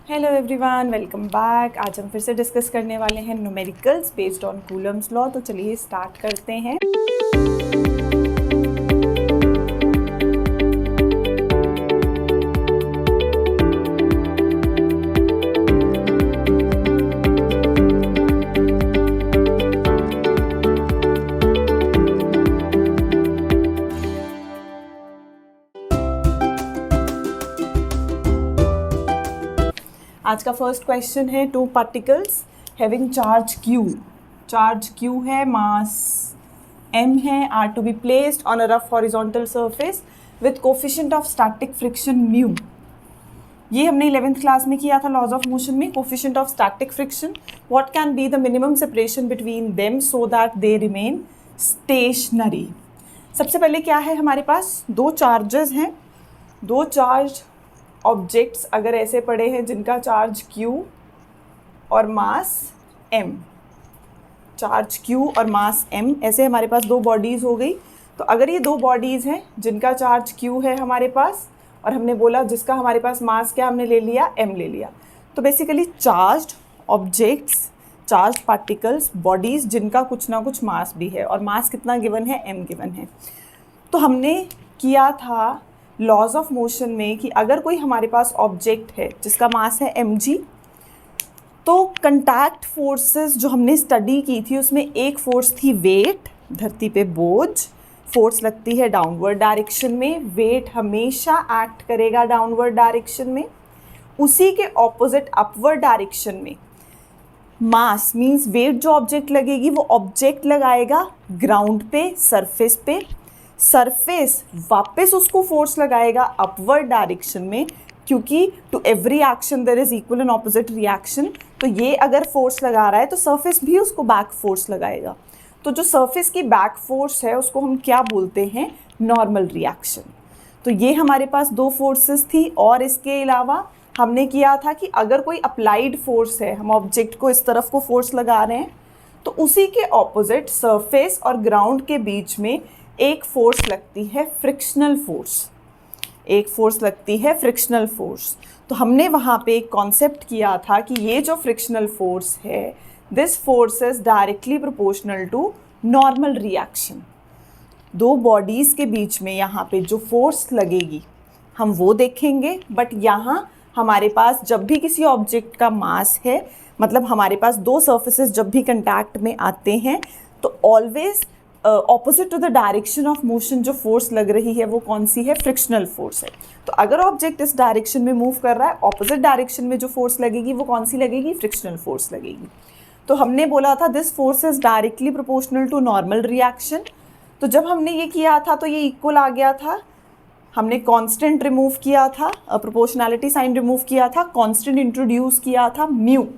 Hello everyone, welcome back. आज हम फिर से डिस्कस करने वाले हैं numericals based on Coulomb's law. तो चलिए स्टार्ट करते हैं। आज का फर्स्ट क्वेश्चन है, two particles having charge Q। Charge Q है, मास m है, are to be placed on a rough horizontal surface with coefficient of static friction mu. ये हमने 11th क्लास में किया था लॉज ऑफ मोशन में। Coefficient of static friction, what can be the minimum separation between them so that they remain stationery. सबसे पहले क्या है, हमारे पास दो चार्जेस हैं, दो चार्ज ऑब्जेक्ट्स अगर ऐसे पड़े हैं जिनका चार्ज Q और मास M, चार्ज Q और मास M, ऐसे हमारे पास दो बॉडीज़ हो गई। तो अगर ये दो बॉडीज़ हैं जिनका चार्ज Q है हमारे पास, और हमने बोला जिसका हमारे पास मास क्या हमने ले लिया, M ले लिया, तो basically charged objects, charge particles, bodies जिनका कुछ ना कुछ मास भी है, और मास कितना गिवन है, M गिवन है। तो हमने किया था लॉज ऑफ मोशन में कि अगर कोई हमारे पास ऑब्जेक्ट है जिसका मास है mg, तो कंटैक्ट फोर्सेस जो हमने स्टडी की थी उसमें एक फोर्स थी वेट, धरती पे बोझ, फोर्स लगती है डाउनवर्ड डायरेक्शन में, वेट हमेशा एक्ट करेगा डाउनवर्ड डायरेक्शन में। उसी के ऑपोजिट अपवर्ड डायरेक्शन में मास मींस वेट जो ऑब्जेक्ट लगेगी वो ऑब्जेक्ट लगाएगा ग्राउंड पे, सरफेस पे, सरफेस वापस उसको फोर्स लगाएगा अपवर्ड डायरेक्शन में, क्योंकि to every action there is equal and opposite reaction. तो ये अगर फोर्स लगा रहा है तो सरफेस भी उसको बैक फोर्स लगाएगा। तो जो सरफेस की बैक फोर्स है उसको हम क्या बोलते हैं, नॉर्मल रिएक्शन। तो ये हमारे पास दो फोर्सेस थी, और इसके अलावा हमने किया था कि अगर कोई अप्लाइड फोर्स है, हम ऑब्जेक्ट को इस तरफ को फोर्स लगा रहे हैं, तो उसी के ऑपोजिट सरफेस और ग्राउंड के बीच में एक फोर्स लगती है फ्रिक्शनल फोर्स, एक फोर्स लगती है फ्रिक्शनल फोर्स। तो हमने वहाँ पे एक कॉन्सेप्ट किया था कि ये जो फ्रिक्शनल फोर्स है, this force is directly proportional to normal reaction. दो बॉडीज़ के बीच में यहाँ पे जो फोर्स लगेगी हम वो देखेंगे, बट यहाँ हमारे पास जब भी किसी ऑब्जेक्ट का मास है, मतलब हमारे पास दो सर्फेसेस जब भी कंटैक्ट में आते हैं, तो always opposite to the direction of motion जो फोर्स लग रही है वो कौन सी है, फ्रिक्शनल फोर्स है। तो अगर ऑब्जेक्ट इस डायरेक्शन में मूव कर रहा है, ऑपोजिट डायरेक्शन में जो फोर्स लगेगी वो कौन सी लगेगी, फ्रिक्शनल फोर्स लगेगी। तो हमने बोला था this force is directly proportional to normal reaction. तो जब हमने ये किया था तो ये इक्वल आ गया था, हमने कांस्टेंट रिमूव किया था, प्रोपोर्शनैलिटी साइन रिमूव किया था, कांस्टेंट इंट्रोड्यूस किया था म्यू।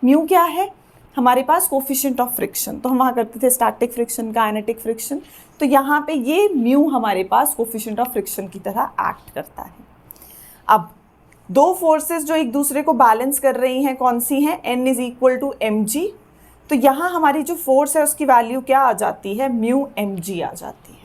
म्यू क्या है हमारे पास, कोफिशिएंट ऑफ फ्रिक्शन। तो हम वहाँ करते थे स्टैटिक फ्रिक्शन, काइनेटिक फ्रिक्शन, तो यहाँ पे ये म्यू हमारे पास कोफिशिएंट ऑफ फ्रिक्शन की तरह एक्ट करता है। अब दो फोर्सेस जो एक दूसरे को बैलेंस कर रही हैं कौन सी हैं, N is equal to mg। तो यहाँ हमारी जो फोर्स है उसकी वैल्यू क्या आ जाती है, म्यू mg आ जाती है।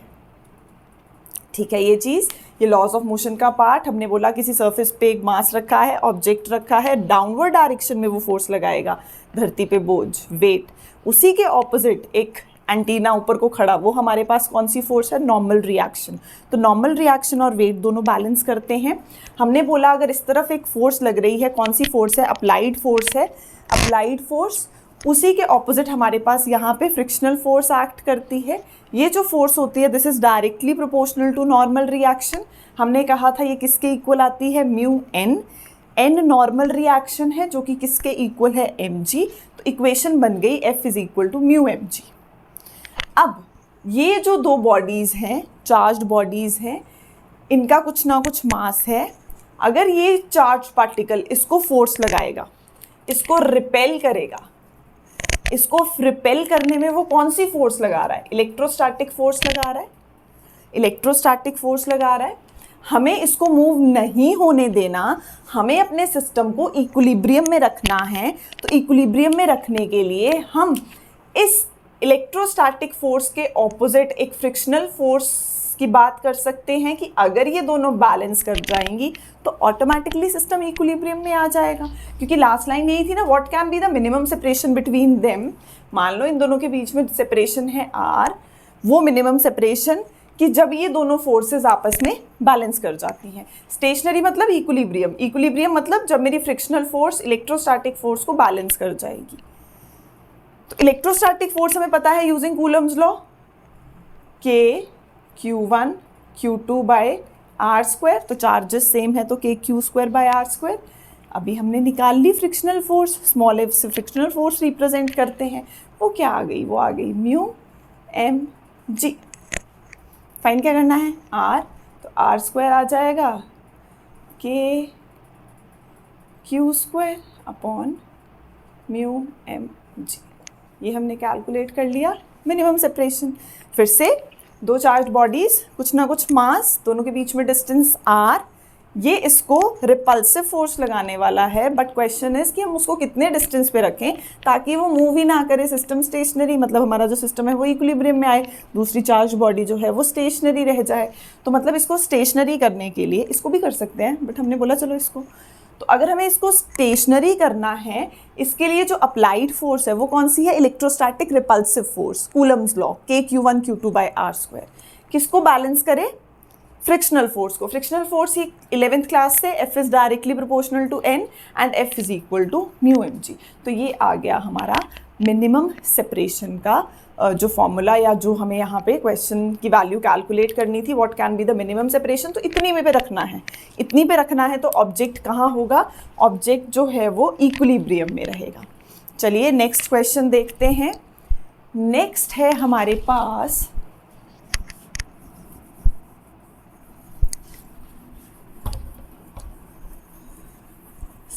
ठीक है, ये चीज़, ये लॉज ऑफ मोशन का पार्ट। हमने बोला किसी सरफेस पे एक मास रखा है, ऑब्जेक्ट रखा है, डाउनवर्ड डायरेक्शन में वो फोर्स लगाएगा, धरती पे बोझ, वेट, उसी के ऑपोजिट एक एंटीना ऊपर को खड़ा, वो हमारे पास कौन सी फोर्स है, नॉर्मल रिएक्शन। तो नॉर्मल रिएक्शन और वेट दोनों बैलेंस करते हैं। हमने बोला अगर इस तरफ एक फोर्स लग रही है, कौन सी फोर्स है, अप्लाइड फोर्स है, अप्लाइड फोर्स, उसी के ऑपोजिट हमारे पास यहाँ पे फ्रिक्शनल फोर्स एक्ट करती है। ये जो फोर्स होती है this is directly proportional to normal reaction. हमने कहा था ये किसके इक्वल आती है, mu n। n normal reaction है जो कि किसके इक्वल है, mg। तो इक्वेशन बन गई F is equal to mu mg। अब ये जो दो बॉडीज़ हैं, चार्ज्ड बॉडीज़ हैं, इनका कुछ ना कुछ मास है। अगर ये चार्ज पार्टिकल इसको फोर्स लगाएगा, इसको रिपेल करेगा, इसको रिपेल करने में वो कौन सी फोर्स लगा रहा है, इलेक्ट्रोस्टैटिक फोर्स लगा रहा है, इलेक्ट्रोस्टैटिक फोर्स लगा रहा है। हमें इसको मूव नहीं होने देना, हमें अपने सिस्टम को इक्विलिब्रियम में रखना है। तो इक्विलिब्रियम में रखने के लिए हम इस इलेक्ट्रोस्टैटिक फोर्स के ऑपोजिट एक फ्रिक्शनल फोर्स की बात कर सकते हैं कि अगर ये दोनों बैलेंस कर जाएंगी तो ऑटोमेटिकली सिस्टम इक्विलिब्रियम में आ जाएगा, क्योंकि लास्ट लाइन यही थी ना, what can be the minimum separation between them. मान लो इन दोनों के बीच में सेपरेशन है आर, वो मिनिमम सेपरेशन कि जब ये दोनों फोर्सेस आपस में बैलेंस कर जाती हैं। स्टेशनरी मतलब इक्विलिब्रियम, इक्विलिब्रियम मतलब जब मेरी फ्रिक्शनल फोर्स इलेक्ट्रोस्टैटिक फोर्स को बैलेंस कर जाएगी। तो इलेक्ट्रोस्टैटिक फोर्स हमें पता है using Coulomb's law, K Q1 Q2 by are square, तो चार्जेस सेम है तो K Q square by are square. अभी हमने निकाल ली फ्रिक्शनल फोर्स, स्मॉल एफ से फ्रिक्शनल फोर्स रिप्रेजेंट करते हैं, वो क्या आ गई, वो आ गई म्यू एम जी। फाइन क्या करना है, आर, तो आर स्क्वायर आ जाएगा K Q square upon mu m g. ये हमने कैलकुलेट कर लिया मिनिमम सेपरेशन। फिर से दो चार्ज बॉडीज, कुछ ना कुछ मास, दोनों के बीच में डिस्टेंस r, ये इसको रिपल्सिव फोर्स लगाने वाला है, बट क्वेश्चन इज कि हम उसको कितने डिस्टेंस पे रखें ताकि वो मूव ही ना करे, सिस्टम स्टेशनरी, मतलब हमारा जो सिस्टम है वो इक्विलिब्रियम में आए, दूसरी चार्ज बॉडी जो है वो स्टेशनरी रह जाए। तो मतलब इसको स्टेशनरी करने के लिए इसको भी कर सकते हैं, बट हमने बोला चलो इसको, तो अगर हमें इसको स्टेशनरी करना है, इसके लिए जो अप्लाइड फोर्स है वो कौन सी है, electrostatic repulsive force, Coulomb's law, K Q1 Q2 by are square. किसको बैलेंस करे, फ्रिक्शनल फोर्स को। फ्रिक्शनल फोर्स ही 11th क्लास से F is directly proportional to N and F is equal to mu m g. तो ये आ गया हमारा minimum separation का जो फॉर्मूला, या जो हमें यहाँ पे क्वेश्चन की वैल्यू कैलकुलेट करनी थी, what can be the minimum separation, तो इतनी में पे रखना है, इतनी पे रखना है। तो ऑब्जेक्ट कहाँ होगा, ऑब्जेक्ट जो है वो इक्विलिब्रियम में रहेगा। चलिए नेक्स्ट क्वेश्चन देखते हैं। नेक्स्ट है हमारे पास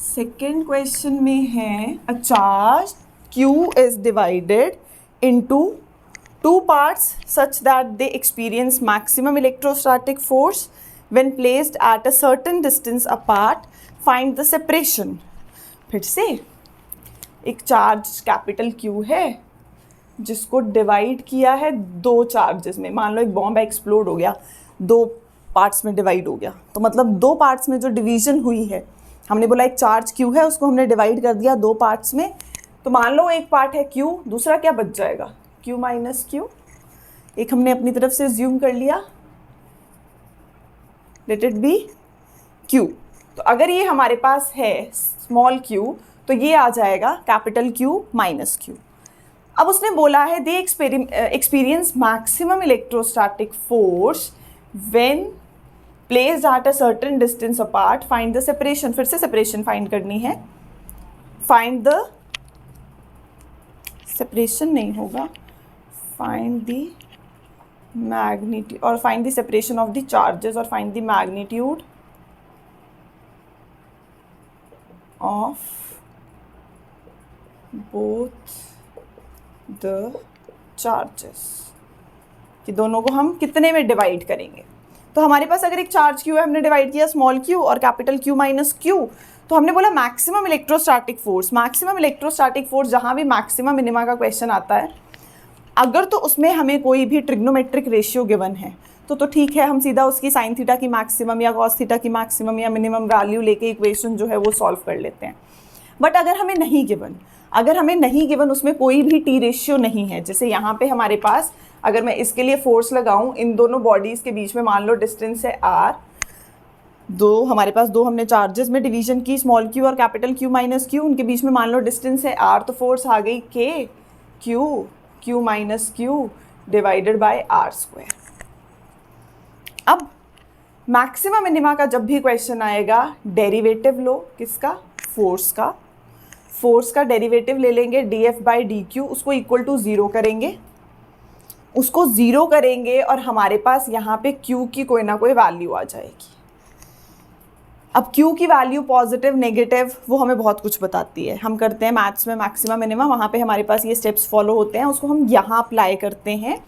सेकेंड क्वेश्चन में है, a charge Q is divided into two parts such that they experience maximum electrostatic force when placed at a certain distance apart. Find the separation. फिर से एक चार्ज कैपिटल Q है जिसको divide किया है दो चार्जेस में। मान लो एक बॉम्ब एक्सप्लोड हो गया, दो पार्ट्स में डिवाइड हो गया, तो मतलब दो पार्ट्स में जो डिवीजन हुई है, हमने बोला एक चार्ज Q है, उसको हमने डिवाइड कर दिया दो पार्ट्स में। तो मान लो एक पार्ट है Q, दूसरा क्या बच जाएगा, Q माइनस Q। एक हमने अपनी तरफ से ज्यूम कर लिया, लेट इट बी Q। तो अगर ये हमारे पास है स्मॉल q, तो ये आ जाएगा कैपिटल Q माइनस Q। अब उसने बोला है they experience maximum electrostatic force when placed at a certain distance apart, find the separation. फिर से सेपरेशन फाइंड करनी है, फाइंड द सेपरेशन नहीं होगा, फाइंड द मैग्नीट्यूड, और find the separation of the charges, और find the magnitude of both the charges, कि दोनों को हम कितने में डिवाइड करेंगे। तो हमारे पास अगर एक चार्ज Q है, हमने डिवाइड किया स्मॉल q और कैपिटल Q माइनस Q, तो हमने बोला maximum electrostatic force. Maximum electrostatic force, जहाँ भी मैक्सिमम मिनिमा का क्वेश्चन आता है, अगर तो उसमें हमें कोई भी ट्रिग्नोमेट्रिक रेशियो गिवन है तो ठीक है, हम सीधा उसकी साइन थीटा की मैक्सिमम या कॉस थीटा की मैक्सिमम या मिनिमम वैल्यू लेके इक्वेशन जो है वो सॉल्व कर लेते हैं। बट अगर हमें नहीं गिवन, उसमें कोई भी टी रेशियो नहीं है, जैसे यहाँ पे हमारे पास अगर मैं इसके लिए फोर्स लगाऊं, इन दोनों बॉडीज़ के बीच में मान लो डिस्टेंस है r, दो हमारे पास दो हमने चार्जेस में डिवीजन की, स्मॉल q और कैपिटल Q माइनस Q, उनके बीच में मान लो डिस्टेंस है r, तो फोर्स आ गई K Q minus Q divided by r square. अब मैक्सिमम मिनिमा का जब भी क्वेश्चन आएगा, डेरिवेटिव लो किसका, फोर्स का डेरिवेटिव ले लेंगे dF बाई dQ, उसको इक्वल टू ज़ीरो करेंगे, और हमारे पास यहाँ पे Q की कोई ना कोई वैल्यू आ जाएगी। अब Q की वैल्यू पॉजिटिव नेगेटिव वो हमें बहुत कुछ बताती है। हम करते हैं मैथ्स में मैक्सिमम मिनिमा, वहाँ पे हमारे पास ये स्टेप्स फॉलो होते हैं, उसको हम यहाँ अप्लाई करते हैं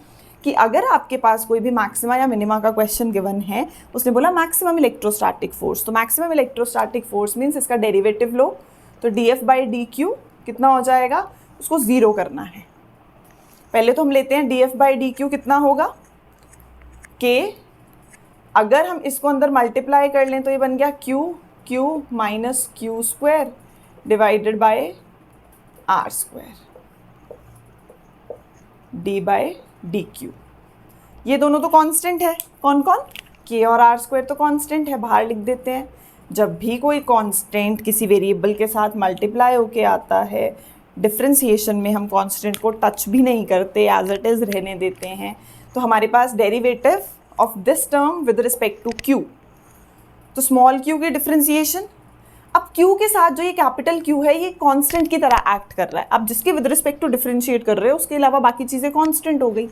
कि अगर आपके पास कोई भी मैक्सिमा या मिनिमा का क्वेश्चन गिवन है, उसने बोला मैक्सिमम इलेक्ट्रोस्टैटिक फोर्स, तो मैक्सिमम इलेक्ट्रोस्टैटिक फोर्स मीन्स इसका डेरिवेटिव लो, तो dF बाई dQ कितना हो जाएगा, उसको ज़ीरो करना है। पहले तो हम लेते हैं dF बाई dQ कितना होगा, K अगर हम इसको अंदर मल्टीप्लाई कर लें तो ये बन गया q minus q square divided by are square d by d q. ये दोनों तो कांस्टेंट है, कौन कौन, के और आर स्क्वायर तो कांस्टेंट है, बाहर लिख देते हैं। जब भी कोई कांस्टेंट किसी वेरिएबल के साथ मल्टीप्लाई होके आता है, डिफरेंशिएशन में हम कांस्टेंट को टच भी नहीं करते, एज इट इज़ रहने देते हैं, तो हमारे पास derivative of this term with respect to Q, तो स्मॉल क्यू की डिफरेंशिएशन। अब क्यू के साथ जो ये कैपिटल क्यू है ये कांस्टेंट की तरह एक्ट कर रहा है। अब जिसके विद रिस्पेक्ट टू डिफरेंशिएट कर रहे हो उसके अलावा बाकी चीज़ें कांस्टेंट हो गई,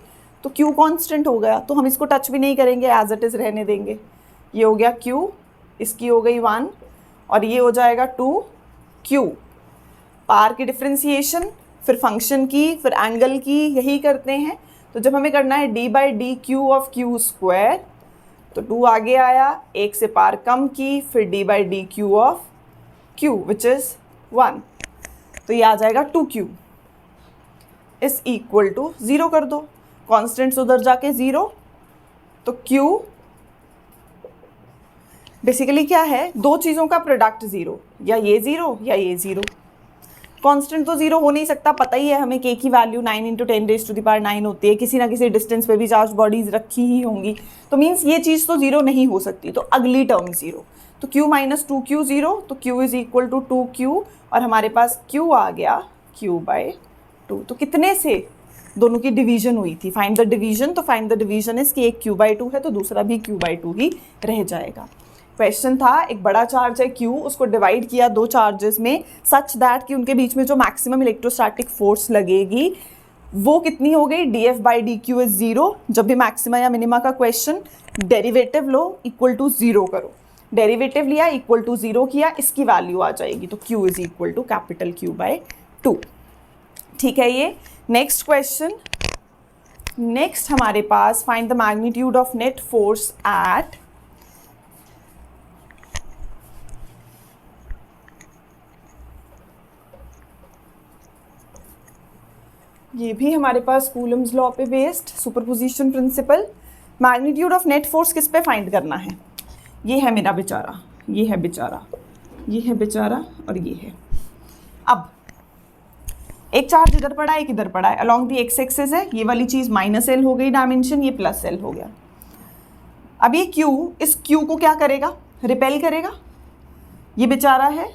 तो क्यू कांस्टेंट हो गया, तो हम इसको टच भी नहीं करेंगे, एज इट इज़ रहने देंगे। ये हो गया क्यू, इसकी हो गई 1 और ये हो जाएगा 2q। पार की डिफरेंशिएशन, फिर फंक्शन की, फिर एंगल की, यही करते हैं। तो जब हमें करना है d by d Q of Q square, तो 2 आगे आया, 1 से पार कम की, फिर d by d Q of q which is 1, तो ये आ जाएगा 2q इज इक्वल टू 0 कर दो, कॉन्स्टेंट्स उधर जाके 0, तो q बेसिकली क्या है, दो चीज़ों का प्रोडक्ट 0, या ये 0 या ये 0। कांस्टेंट तो 0 हो नहीं सकता, पता ही है हमें k की वैल्यू 9 × 10⁻⁹ होती है, किसी ना किसी डिस्टेंस पे भी चार्ज बॉडीज रखी ही होंगी, तो मीन्स ये चीज़ तो 0 नहीं हो सकती, तो अगली टर्म 0, तो q माइनस 2q 0, तो q is equal to 2q और हमारे पास q आ गया q बाई 2। तो कितने से दोनों की डिवीजन हुई थी, फाइंड द डिवीजन, तो फाइंड द डिवीजन इज कि एक q बाई 2 है तो दूसरा भी q बाई 2 ही रह जाएगा। क्वेश्चन था एक बड़ा चार्ज है Q, उसको डिवाइड किया दो चार्जेस में सच दैट कि उनके बीच में जो मैक्सिमम इलेक्ट्रोस्टैटिक फोर्स लगेगी वो कितनी हो गई, dF by d q is 0। जब भी मैक्सिमा या मिनिमा का क्वेश्चन, डेरिवेटिव लो, इक्वल टू 0 करो, डेरिवेटिव लिया इक्वल टू 0 किया, इसकी वैल्यू आ जाएगी, तो Q is equal to capital Q by 2। ठीक है, ये नेक्स्ट क्वेश्चन। नेक्स्ट हमारे पास find the magnitude of net force at, ये भी हमारे पास कूलम्स लॉ पे based superposition principle. Magnitude of net force किस पे फाइंड करना है, ये है मेरा बेचारा, ये है बेचारा, ये है बेचारा और ये है। अब एक चार्ज इधर पड़ा है, एक इधर पड़ा है, अलॉन्ग दी एक्स एक्सिस है, ये वाली चीज़ -L हो गई डायमेंशन, ये +L हो गया। अब ये Q, इस Q को क्या करेगा, रिपेल करेगा, ये बेचारा है,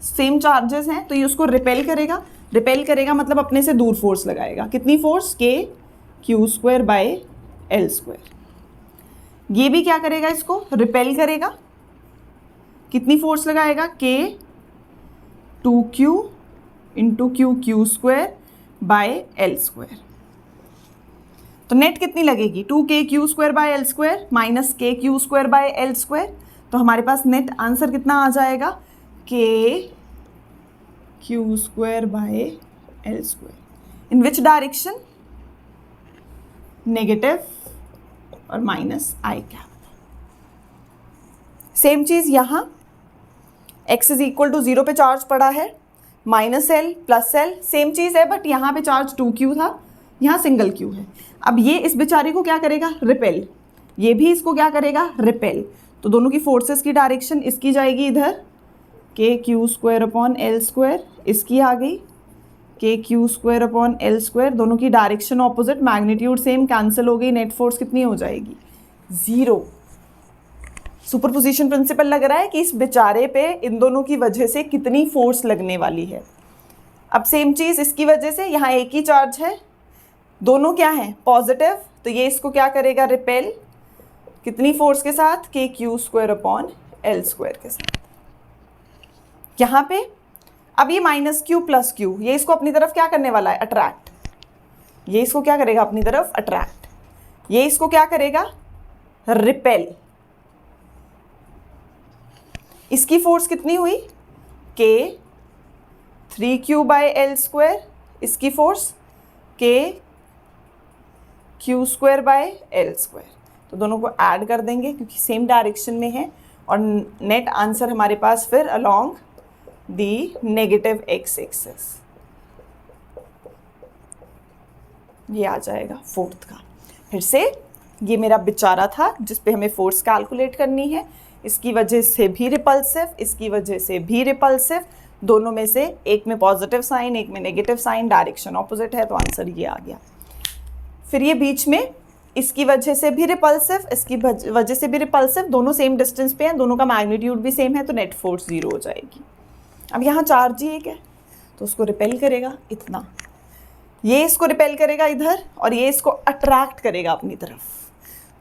सेम चार्जेस हैं तो ये उसको रिपेल करेगा, रिपेल करेगा मतलब अपने से दूर फोर्स लगाएगा, कितनी फोर्स, KQ² बाय L²। ये भी क्या करेगा, इसको रिपेल करेगा, कितनी फोर्स लगाएगा, K2Q into QQ² bye L²। तो नेट कितनी लगेगी, 2KQ² bye L² minus KQ² by L²। तो हमारे पास नेट आंसर कितना आ जाएगा, KQ² by L²। In which direction, negative और -I कैप। सेम चीज़ यहाँ, x इज इक्वल टू 0 पे चार्ज पड़ा है, -L +L, सेम चीज़ है बट यहाँ पे चार्ज 2Q था, यहाँ सिंगल Q है। अब ये इस बेचारे को क्या करेगा, रिपेल, ये भी इसको क्या करेगा, रिपेल। तो दोनों की फोर्सेस की डायरेक्शन, इसकी जाएगी इधर KQ² अपॉन L², इसकी आ गई KQ² अपॉन L², दोनों की direction opposite, magnitude same, cancel हो गई, नेट फोर्स कितनी हो जाएगी, 0। सुपरपोजिशन प्रिंसिपल लग रहा है कि इस बेचारे पे इन दोनों की वजह से कितनी फोर्स लगने वाली है। अब सेम चीज़ इसकी वजह से, यहाँ एक ही चार्ज है, दोनों क्या हैं, पॉजिटिव, तो ये इसको क्या करेगा, रिपेल, कितनी फोर्स के साथ, KQ² अपॉन L² के साथ। यहाँ पे अब ये -Q + Q, ये इसको अपनी तरफ क्या करने वाला है, अट्रैक्ट, ये इसको क्या करेगा, अपनी तरफ अट्रैक्ट, ये इसको क्या करेगा, रिपेल। इसकी फोर्स कितनी हुई, K3Q बाय L², इसकी फोर्स KQ² बाय L²। तो दोनों को ऐड कर देंगे क्योंकि सेम डायरेक्शन में है, और नेट आंसर हमारे पास फिर along the negative x axis, ये आ जाएगा फोर्थ का। फिर से ये मेरा बेचारा था जिस पे हमें फोर्स कैलकुलेट करनी है, इसकी वजह से भी रिपल्सिव, इसकी वजह से भी रिपल्सिव, दोनों में से एक में पॉजिटिव साइन एक में नेगेटिव साइन, डायरेक्शन ऑपोजिट है, तो आंसर ये आ गया। फिर ये बीच में इसकी वजह से भी रिपल्सिव, इसकी वजह से भी रिपल्सिव, दोनों सेम डिस्टेंस पे हैं, दोनों का मैग्नीट्यूड भी सेम है, तो नेट फोर्स 0 हो जाएगी। अब यहाँ चार्ज ही एक है तो उसको रिपेल करेगा इतना, ये इसको रिपेल करेगा इधर और ये इसको अट्रैक्ट करेगा अपनी तरफ।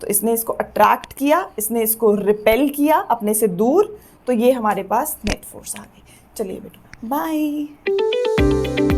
तो इसने इसको अट्रैक्ट किया, इसने इसको रिपेल किया अपने से दूर, तो ये हमारे पास नेट फोर्स आ गई। चलिए बेटा बाय।